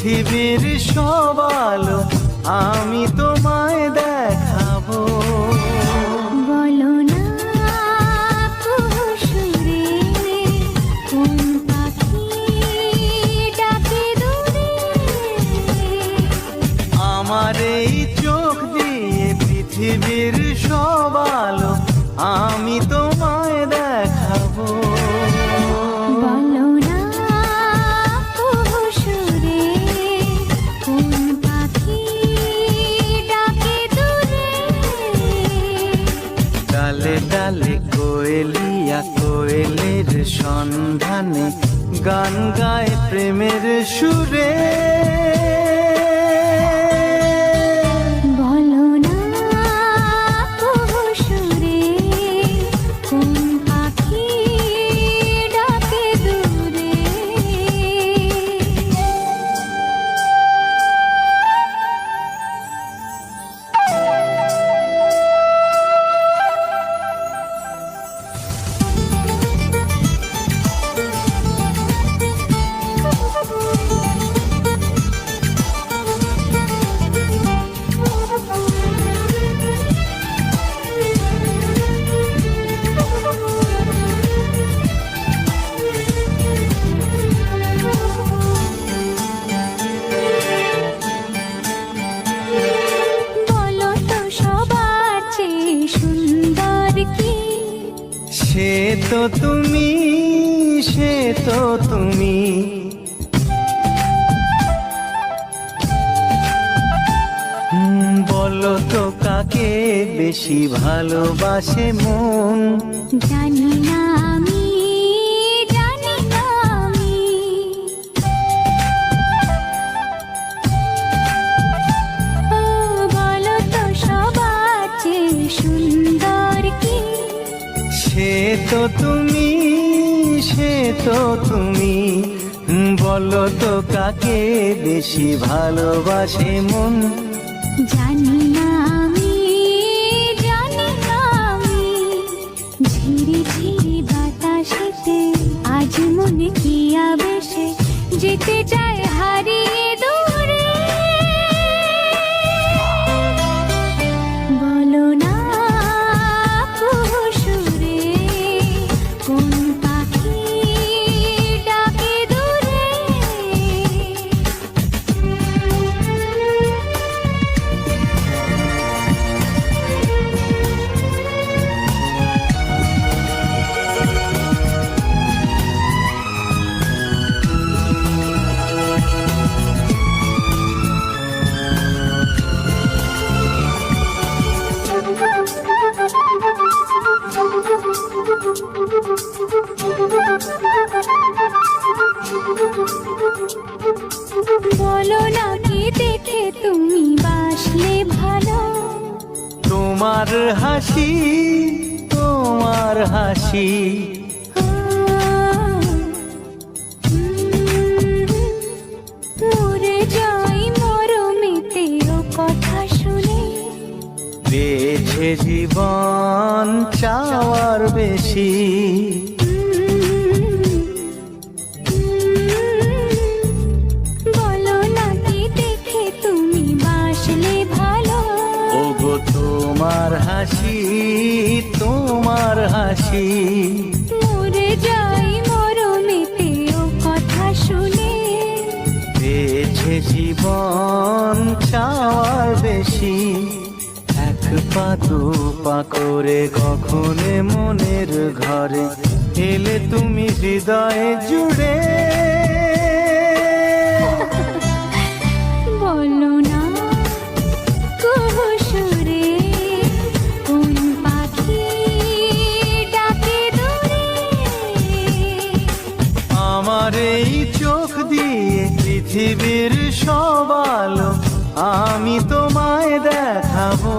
পৃথিবীর সব আলো আমি তোমায় দেখাবো। বলো না কুহুসুরে কোন পাখি ডাকে দূরে। আমার এই চোখ দিয়ে পৃথিবীর সব আলো আমি তোমায় দেখাবো। বলো না কুহুসুরে কোন পাখি ডাকে দূরে। ডালে ডালে কোয়েলিয়া কোয়েলের সন্ধানে গান গায় প্রেমের সুরে। বলো না কুহুসুরে কোন পাখি ডাকে দূরে। বলো তো সবার চেয়ে সুন্দর কি? সে তো তুমি, সে তো তুমি। বলো তো কাকে বেশি ভালোবাসে মন। জানি না আমি, জানি না আমি। ও বলো তো সবার চেয়ে সুন্দর কি? সে তো তুমি, সে তো তুমি। বলো তো কাকে বেশি ভালোবাসে মন। জানি না আমি, জানি না আমি। ঝিরি ঝিরি বাতাসেতে আজ মনে কি আবেশে যেতে চায় হারিয়ে দূরে। বলো না কুহুসুরে কোন পাখি ডাকে দূরে। বলো না কি দেখে তুমি বাসলে ভালো। তোমার হাসি, তোমার হাসি। মরে যাই মরমেতে ও কথা শুনে। পেয়েছে জীবন চাওয়ার বেশি। বলো না কি দেখে তুমি বাসলে ভালো। ওগো তোমার হাসি, তোমার হাসি। মরে যাই মরমেতে ও কথা শুনে। পেয়েছে জীবন চাওয়ার বেশি। এক পা দু পা করে কখনে মনের ঘরে এলে তুমি হৃদয়ে জুড়ে। বলো না কুহুসুরে কোন পাখি ডাকে দূরে। আমার এই চোখ দিয়ে পৃথিবীর সব আলো আমি তোমায় দেখাবো।